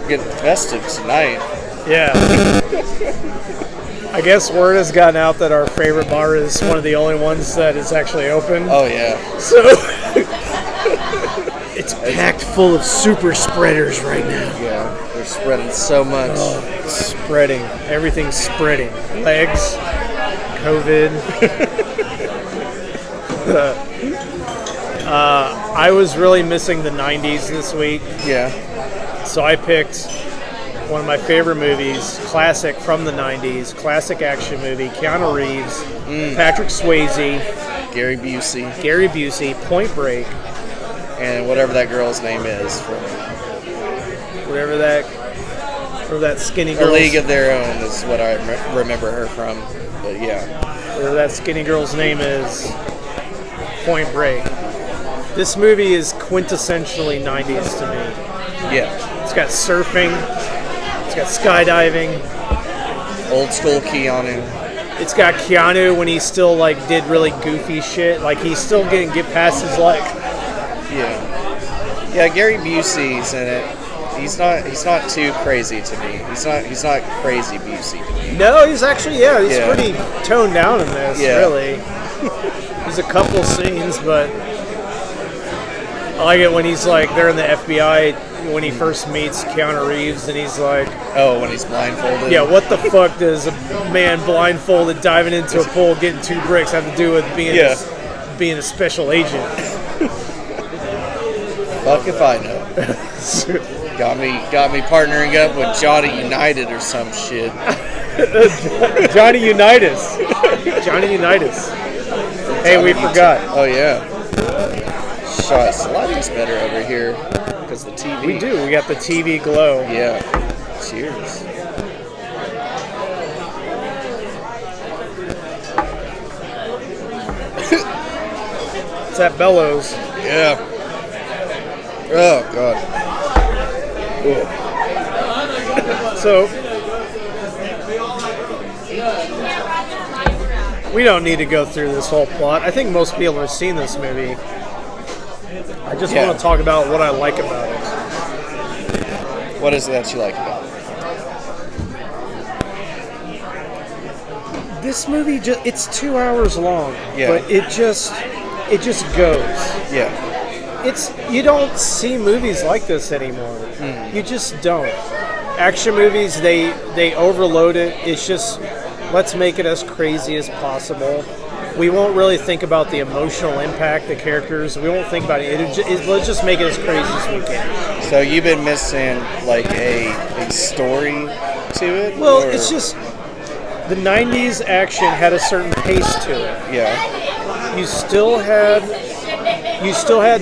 getting festive tonight. Yeah. I guess word has gotten out that our favorite bar is one of the only ones that is actually open. Oh, yeah. So it's packed full of super spreaders right now. Yeah, they're spreading so much. Oh, it's spreading. Everything's spreading. Legs, COVID. I was really missing the 90s this week. Yeah. So I picked one of my favorite movies, classic from the 90s, classic action movie, Keanu Reeves, Patrick Swayze, Gary Busey, Point Break. And whatever that girl's name is. Whatever that skinny girl. A League of Their Own is what I remember her from. But yeah. Whatever that skinny girl's name is, Point Break. This movie is quintessentially 90s to me. Yeah. It's got surfing. It's got skydiving. Old school Keanu. It's got Keanu when he still did really goofy shit. Like he's still getting get past his Yeah. Yeah, Gary Busey's in it. He's not too crazy to me. He's not crazy Busey to me. No, he's actually he's pretty toned down in this, really. There's a couple scenes, but I like it when he's they're in the FBI when he first meets Keanu Reeves and he's like, oh, when he's blindfolded? Yeah, what the fuck does a man blindfolded diving into a pool getting 2 bricks have to do with being a special agent? Fuck if I know. Got me partnering up with Johnny United or some shit. Johnny Unitas. Hey, we forgot. Oh yeah. Shots. Lighting's better over here because the TV. We do. We got the TV glow. Yeah. Cheers. It's that bellows. Yeah. Oh God. So we don't need to go through this whole plot. I think most people have seen this movie. I just want to talk about what I like about it. What is it that you like about it? This movie it's 2 hours long, but it just goes. Yeah. You don't see movies like this anymore. You just don't. Action movies, they overload it. It's just, let's make it as crazy as possible. We won't really think about the emotional impact, the characters. We won't think about it. Let's just make it as crazy as we can. So you've been missing a story to it? Well, it's just the 90s action had a certain pace to it. Yeah. You still had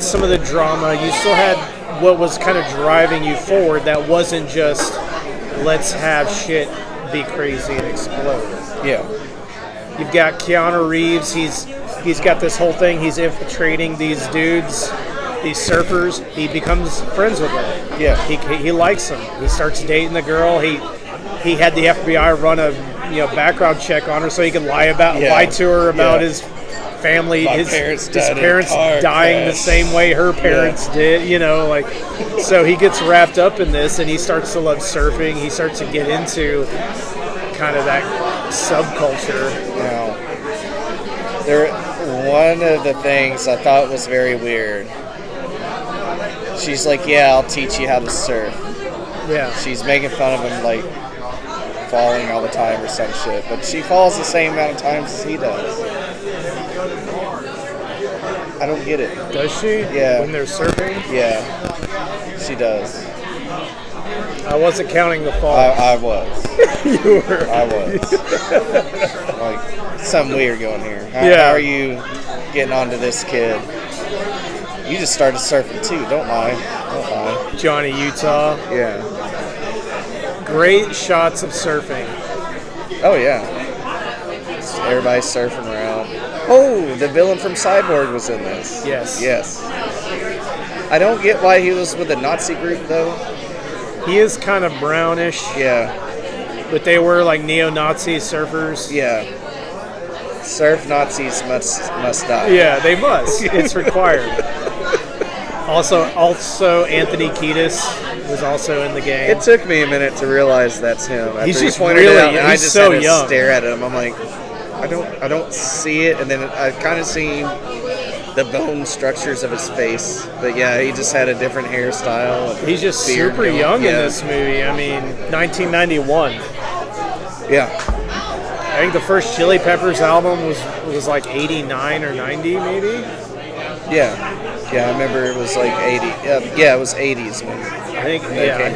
some of the drama. You still had what was kind of driving you forward. That wasn't just let's have shit be crazy and explode. Yeah. You've got Keanu Reeves. He's got this whole thing. He's infiltrating these dudes, these surfers. He becomes friends with them. Yeah. He likes them. He starts dating the girl. He had the FBI run a background check on her so he could lie to her about his family, his parents dying the same way her parents did, so he gets wrapped up in this and he starts to love surfing. He starts to get into kind of that subculture. One of the things I thought was very weird, she's like, I'll teach you how to surf. Yeah. She's making fun of him falling all the time or some shit, but she falls the same amount of times as he does. I don't get it. Does she? Yeah. When they're surfing? Yeah. She does. I wasn't counting the fall. I was. You were. I was. Something weird going here. How are you getting onto this kid? You just started surfing too. Don't lie. Johnny Utah. Yeah. Great shots of surfing. Oh, yeah. Everybody's surfing around. Oh, the villain from Cyborg was in this. Yes. I don't get why he was with the Nazi group, though. He is kind of brownish. Yeah. But they were neo-Nazi surfers. Yeah. Surf Nazis must die. Yeah, they must. It's required. Also Anthony Kiedis was also in the game. It took me a minute to realize that's him. After He's just pointed really it out, and I he's just so had to young. stare at him. I'm like, I don't see it, and then I kind of seen the bone structures of his face. But yeah, he just had a different hairstyle. He's just super young in this movie. I mean, 1991. Yeah. I think the first Chili Peppers album was like 89 or 90 maybe. Yeah. Yeah, I remember it was like 80. Yeah, it was 80s when I think 89.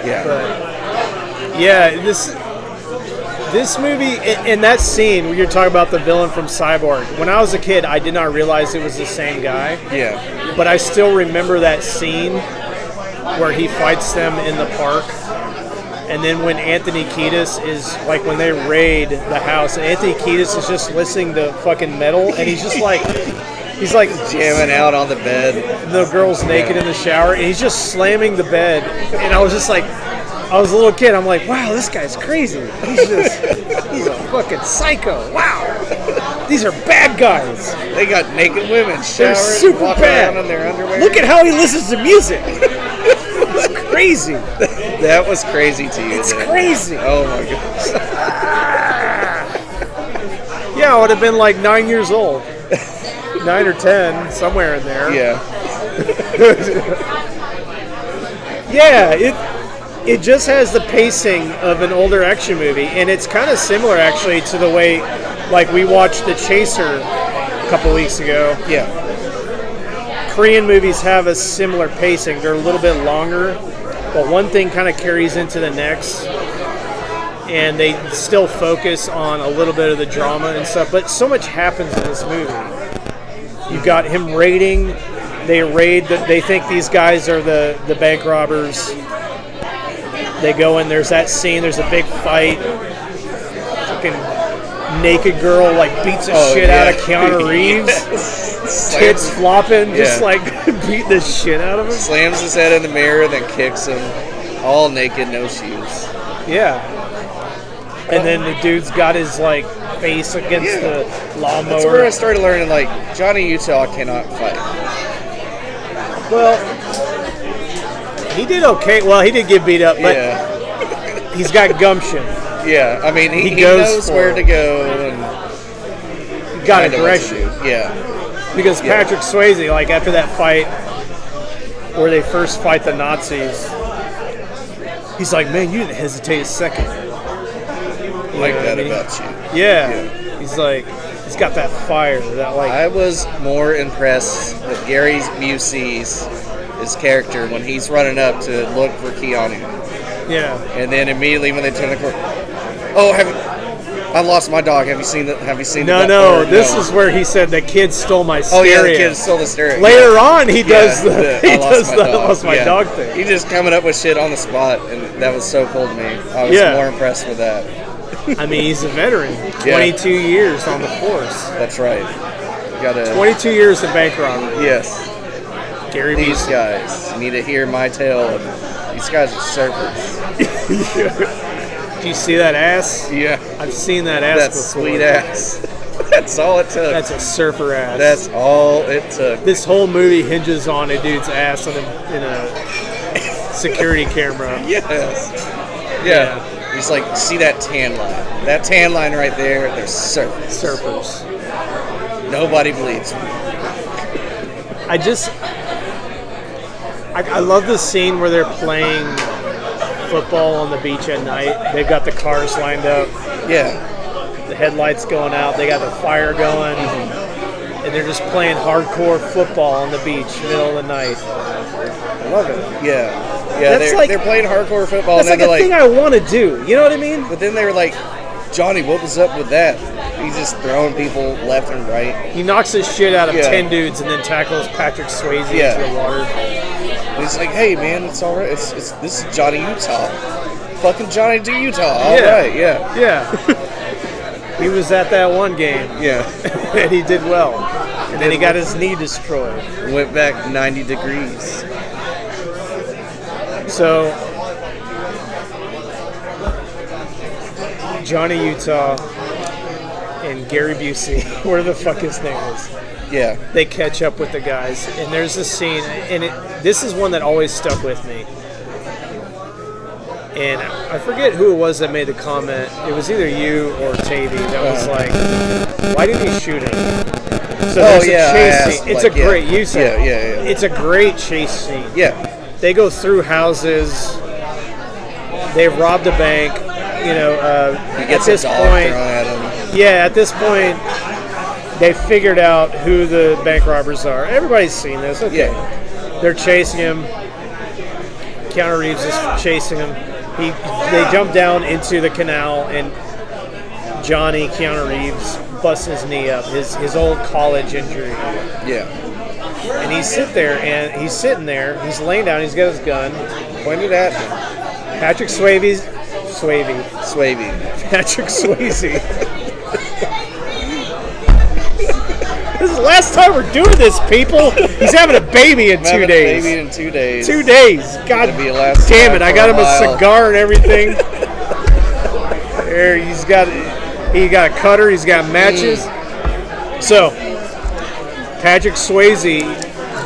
Yeah. But yeah, this movie and that scene where you're talking about the villain from Cyborg. When I was a kid, I did not realize it was the same guy. Yeah. But I still remember that scene where he fights them in the park. And then when Anthony Kiedis is, like, when they raid the house, Anthony Kiedis is just listening to fucking metal, and he's like jamming out on the bed. The girl's naked in the shower, and he's just slamming the bed. And I was just like, I was a little kid. I'm like, wow, this guy's crazy. He's a fucking psycho. Wow, these are bad guys. They got naked women showering, They're super walking bad. around in their underwear. Look at how he listens to music. It's crazy. That was crazy to you. It's crazy. Oh my gosh. Yeah, I would have been like 9 years old. 9 or 10, somewhere in there. Yeah. Yeah, it just has the pacing of an older action movie, and it's kind of similar actually to the way, like, we watched The Chaser a couple weeks ago. Yeah. Korean movies have a similar pacing. They're a little bit longer, but one thing kind of carries into the next, and they still focus on a little bit of the drama and stuff, but so much happens in this movie. You've got him raiding. They think these guys are the bank robbers. They go in, there's that scene, there's a big fight. Fucking naked girl, like, beats the shit out of Keanu Reeves. Yes. Tits flopping, just like beating the shit out of him. Slams his head in the mirror, then kicks him. All naked, no shoes. Yeah. And then the dude's got his, like, face against the lawnmower. That's where I started learning, like, Johnny Utah cannot fight. Well, he did okay. Well, he did get beat up, but he's got gumption. Yeah, I mean, he knows where to go and got aggression. Yeah. Because Patrick Swayze, like, after that fight where they first fight the Nazis, he's like, man, you didn't hesitate a second. I like that about you. Yeah. He's like, he's got that fire. That, like, I was more impressed with Gary Busey's his character when he's running up to look for Keanu. Yeah. And then immediately when they turn the corner, I lost my dog. Have you seen that? No. This is where he said the kid stole my stereo. Oh yeah, the kid stole the stereo. Later on, he does the I lost my dog thing. He just coming up with shit on the spot, and that was so cool to me. I was more impressed with that. I mean, he's a veteran. 22 years on the force. That's right. 22 years of bank robbery. Yes. Gary These Busey. guys need to hear my tale. These guys are surfers. Do you see that ass? Yeah. I've seen that ass before. Sweet ass. That's all it took. That's a surfer ass. That's all it took. This whole movie hinges on a dude's ass in a security camera. Yes. Yeah. He's like, see that tan line? That tan line right there, they're surfers. Surfers. Nobody believes me. I love the scene where they're playing football on the beach at night. They've got the cars lined up. Yeah. The headlights going out. They got the fire going. And they're just playing hardcore football on the beach, middle of the night. I love it. Yeah. Yeah, they're playing hardcore football. That's and like then a thing I want to do. You know what I mean? But then they were like, Johnny, what was up with that? He's just throwing people left and right. He knocks his shit out of 10 dudes and then tackles Patrick Swayze into the water. And he's like, hey, man, it's all right. This is Johnny Utah. Fucking Johnny D. Utah. All right, yeah. Yeah. He was at that one game. Yeah. And he did well. And then he got his knee destroyed. Went back 90 degrees. So, Johnny Utah and Gary Busey, whatever the fuck his name is. Yeah. They catch up with the guys, and there's this scene, and this is one that always stuck with me. And I forget who it was that made the comment. It was either you or Tavy that was like, "Why didn't he shoot him?" So there's a chase scene. It's a great use. Yeah. It's a great chase scene. Yeah. They go through houses. They've robbed a bank. You know, he gets at this point, at him. Yeah, at this point, they figured out who the bank robbers are. Everybody's seen this. Okay. Yeah. They're chasing him. Keanu Reeves is chasing him. They jump down into the canal, and Keanu Reeves, busts his knee up, his old college injury. Yeah. And he's sitting there, he's laying down, he's got his gun. Pointed at him. Patrick Swayze. Patrick Swayze. This is the last time we're doing this, people. He's having a baby in 2 days. Baby in 2 days. 2 days. God damn it! I got him a cigar and everything. There, he got a cutter. He's got matches. So, Patrick Swayze,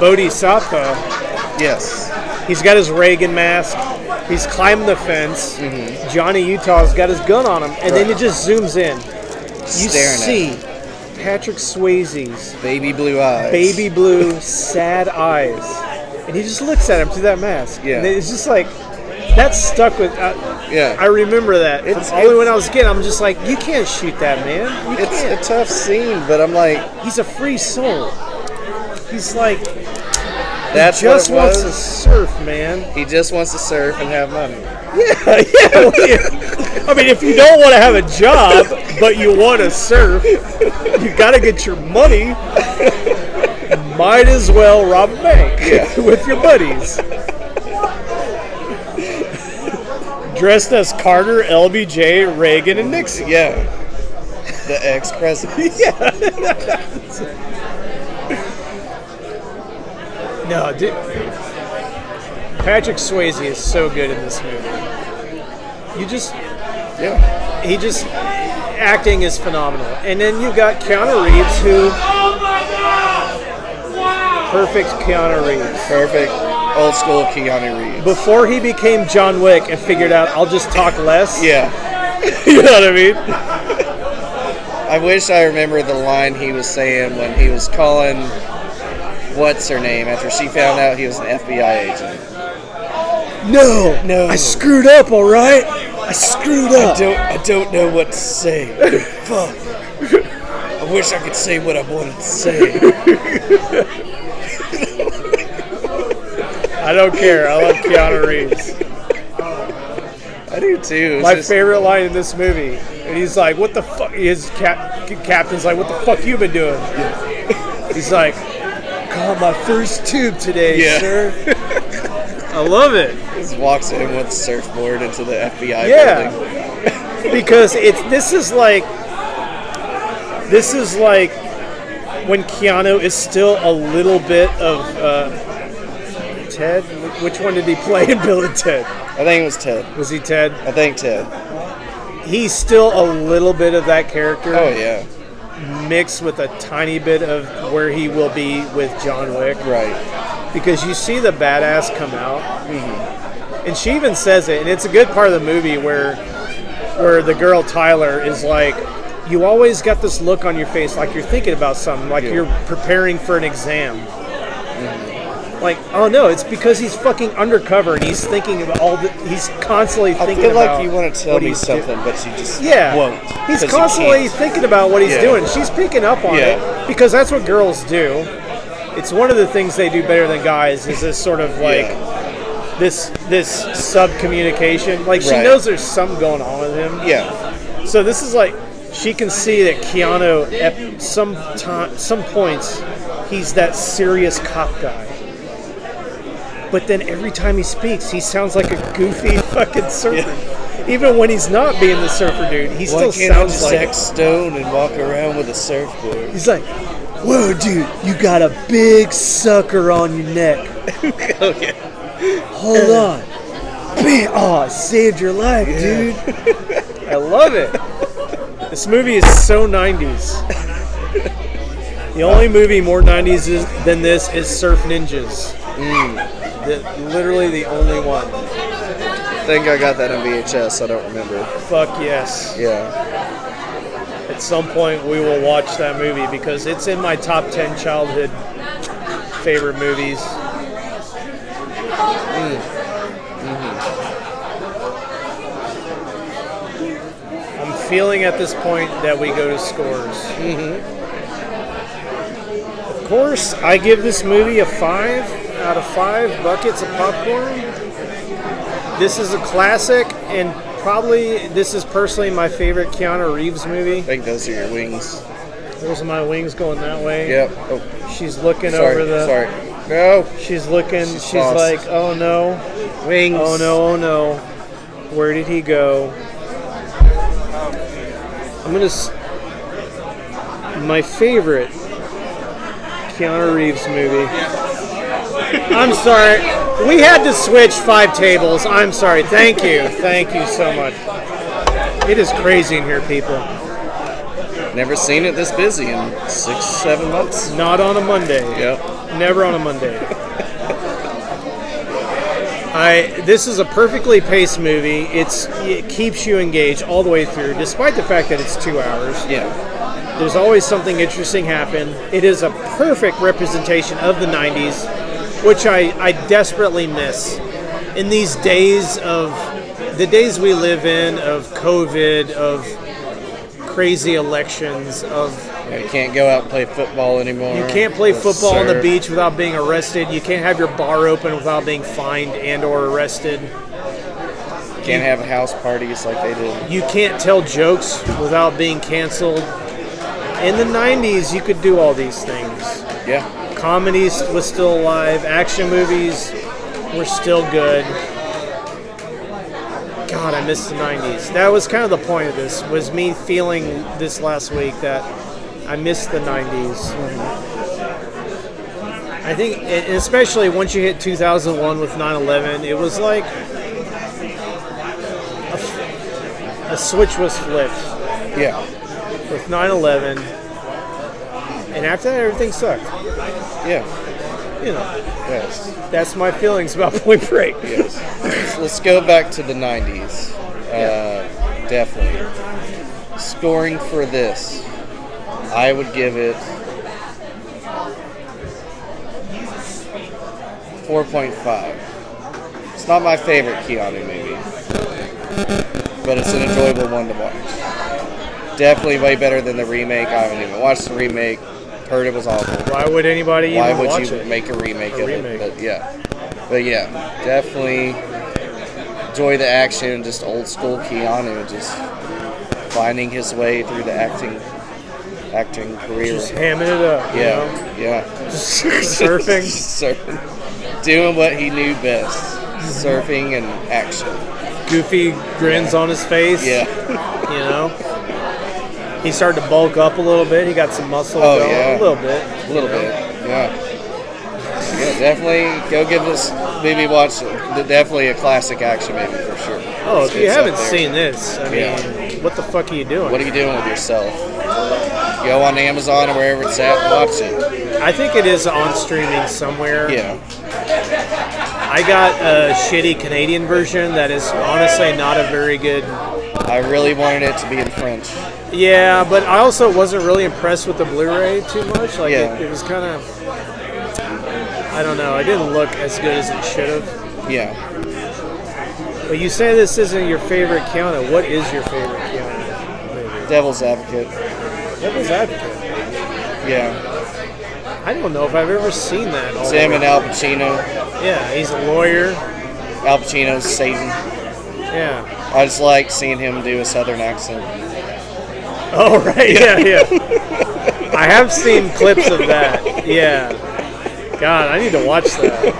Bodhisattva. Yes. He's got his Reagan mask. He's climbing the fence. Mm-hmm. Johnny Utah's got his gun on him, and then it just zooms in. You see Patrick Swayze's baby blue eyes, baby blue sad eyes, and he just looks at him through that mask. Yeah, and it's just like that stuck with. Yeah, I remember that. Only when I was a kid, I'm just like, you can't shoot that man. It's a tough scene, but I'm like, he's a free soul. He's like. He just wants to surf, man. He just wants to surf and have money. Yeah. I mean, if you don't want to have a job, but you want to surf, you got to get your money. Might as well rob a bank with your buddies. Dressed as Carter, LBJ, Reagan, and Nixon. Yeah. The ex-presidents. Yeah. No, dude. Patrick Swayze is so good in this movie. Acting is phenomenal. And then you got Keanu Reeves, perfect Keanu Reeves. Perfect old school Keanu Reeves. Before he became John Wick and figured out, I'll just talk less. Yeah. You know what I mean? I wish I remember the line he was saying when he was calling... What's her name? After she found out he was an FBI agent. No. I screwed up. All right. I screwed up. I don't know what to say. Fuck. I wish I could say what I wanted to say. I don't care. I love Keanu Reeves. I do too. My favorite line in this movie, and he's like, "What the fuck?" His captain's like, "What the fuck you been doing?" He's like. Caught my first tube today, sir. I love it. Just walks in with a surfboard into the FBI building. Because this is like when Keanu is still a little bit of Ted. Which one did he play in Bill and Ted? I think it was Ted. Was he Ted? I think Ted. He's still a little bit of that character. Oh yeah. Mixed with a tiny bit of where he will be with John Wick. Right. Because you see the badass come out. Mm-hmm. And she even says it, and it's a good part of the movie where the girl Tyler is like, you always got this look on your face like you're thinking about something, like you're preparing for an exam. Mm-hmm. Like, oh no, it's because he's fucking undercover and he's thinking about he's constantly thinking about. I feel like you want to tell me something, but you just won't. He's constantly thinking about what he's doing. She's picking up on it because that's what girls do. It's one of the things they do better than guys is this sort of like this sub communication. Like she knows there's something going on with him. Yeah. So this is like she can see that Keanu at some points he's that serious cop guy. But then every time he speaks, he sounds like a goofy fucking surfer. Yeah. Even when he's not being the surfer dude, he still sounds like act stone and walk around with a surfboard. He's like, "Whoa, dude, you got a big sucker on your neck." Oh yeah. Hold on. Oh, saved your life, dude. I love it. This movie is so 90s. The only movie more 90s than this is Surf Ninjas. Literally the only one. I think I got that on VHS. I don't remember. Fuck yes. Yeah. At some point we will watch that movie because it's in my top 10 childhood favorite movies. I'm feeling at this point that we go to scores. Of course, I give this movie a 5 out of 5 buckets of popcorn. This is a classic, and probably this is personally my favorite Keanu Reeves movie. I think those are your wings. Those are my wings going that way. Yep. Oh. She's looking over the... Sorry. No. She's looking. She's like, oh no. Wings. Oh no, oh no. Where did he go? I'm going to... My favorite Keanu Reeves movie. I'm sorry. We had to switch 5 tables. I'm sorry. Thank you. Thank you so much. It is crazy in here, people. Never seen it this busy in 6-7 months. Not on a Monday. Yep. Never on a Monday. This is a perfectly paced movie. It keeps you engaged all the way through, despite the fact that it's 2 hours. Yeah. There's always something interesting happen. It is a perfect representation of the 90s, which I desperately miss. In these days the days we live in, of COVID, of crazy elections, of... You can't go out and play football anymore. You can't play football on the beach without being arrested. You can't have your bar open without being fined and or arrested. Can't have house parties like they did. You can't tell jokes without being canceled. In the 90s, you could do all these things. Yeah. Comedy was still alive. Action movies were still good. God, I miss the 90s. That was kind of the point of this, was me feeling this last week that I miss the 90s. I think, and especially once you hit 2001 with 9/11, it was like a switch was flipped. Yeah. With 9/11, and after that, everything sucked. Yeah. You know. Yes. That's my feelings about Point Break. Yes. So let's go back to the 90s. Definitely. Scoring for this, I would give it 4.5. It's not my favorite Keanu movie, but it's an enjoyable one to watch. Definitely way better than the remake. I haven't even watched the remake. Heard it was awful. Why would anybody even watch it? Why would you make a remake of it? But yeah, definitely enjoy the action. Just old school Keanu, just finding his way through the acting career. Just hamming it up. Yeah, you know? yeah. Just surfing. Surfing. Doing what he knew best. Surfing and action. Goofy grins on his face. Yeah. You know? He started to bulk up a little bit. He got some muscle going. Yeah. A little bit. A little bit, yeah. Yeah, definitely go give this movie watch. Definitely a classic action movie for sure. Oh, if you haven't seen this, I mean, what the fuck are you doing? What are you doing with yourself? Go on Amazon or wherever it's at and watch it. I think it is on streaming somewhere. Yeah. I got a shitty Canadian version that is honestly not a very good... I really wanted it to be in French. Yeah, but I also wasn't really impressed with the Blu-ray too much. Like, it was kind of... I don't know. It didn't look as good as it should have. Yeah. But you say this isn't your favorite Keanu. What is your favorite Keanu movie? Devil's Advocate. Devil's Advocate? Yeah. I don't know if I've ever seen that. It's him and Al Pacino. Yeah, he's a lawyer. Al Pacino's Satan. Yeah. I just like seeing him do a southern accent. Oh, right. Yeah. I have seen clips of that. Yeah. God, I need to watch that.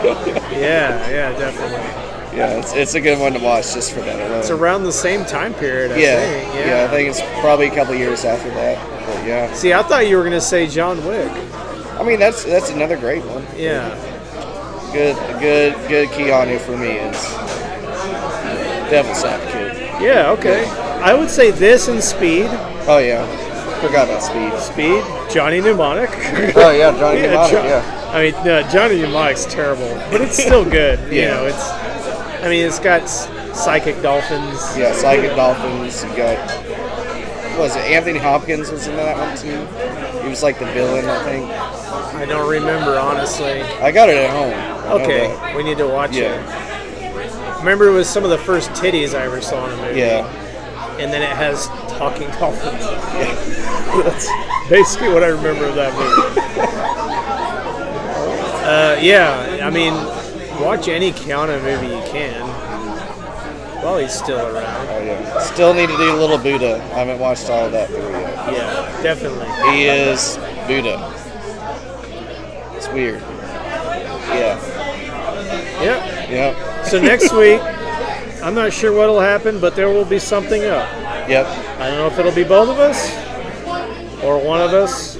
Yeah, definitely. Yeah, it's a good one to watch just for that alone. It's around the same time period, I think. Yeah, I think it's probably a couple years after that. But yeah. See, I thought you were going to say John Wick. I mean, that's another great one. Yeah. Good Keanu for me is Devil's Advocate. Yeah, okay. I would say this and Speed. Oh, yeah. Forgot about Speed. Speed? Johnny Mnemonic. Oh yeah, Johnny Mnemonic. I mean, no, Johnny Mnemonic's terrible, but it's still good. You know, it's got psychic dolphins. Yeah, psychic dolphins. You got, what was it, Anthony Hopkins was in that one too? He was like the villain, I think. I don't remember, honestly. I got it at home. Okay, we need to watch it. Remember, it was some of the first titties I ever saw in a movie. Yeah. And then it has talking dolphins. That's basically what I remember of that movie. I mean, watch any Keanu movie you can while he's still around. Oh, yeah. Still need to do Little Buddha. I haven't watched all of that through yet. Yeah, definitely. He is Buddha. It's weird. Yeah. Yep. So next week, I'm not sure what'll happen, but there will be something up. Yep. I don't know if it'll be both of us or one of us,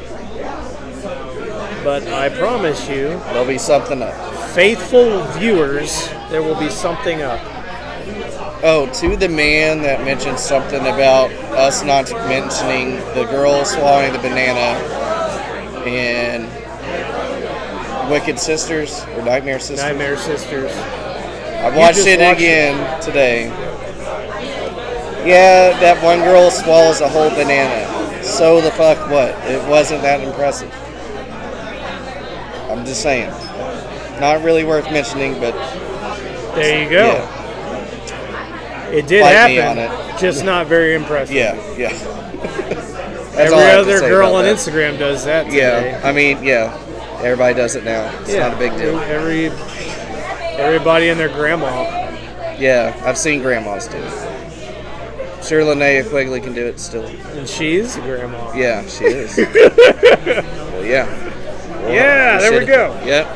but I promise you, there'll be something up. Faithful viewers, there will be something up. Oh, to the man that mentioned something about us not mentioning the girl swallowing the banana and Wicked Sisters or Nightmare Sisters. Nightmare Sisters. I watched it again today. Yeah, that one girl swallows a whole banana. So the fuck what? It wasn't that impressive. I'm just saying. Not really worth mentioning, but there you go. Yeah. It did happen. On it. Just not very impressive. Yeah. Every other girl on Instagram does that today. Yeah, I mean, everybody does it now. It's not a big deal. Everybody and their grandma. Yeah, I've seen grandmas do it. Sure, Linnea Quigley can do it still. And she's a grandma. Yeah, she is. Well, yeah. Yeah, there we go. Yep.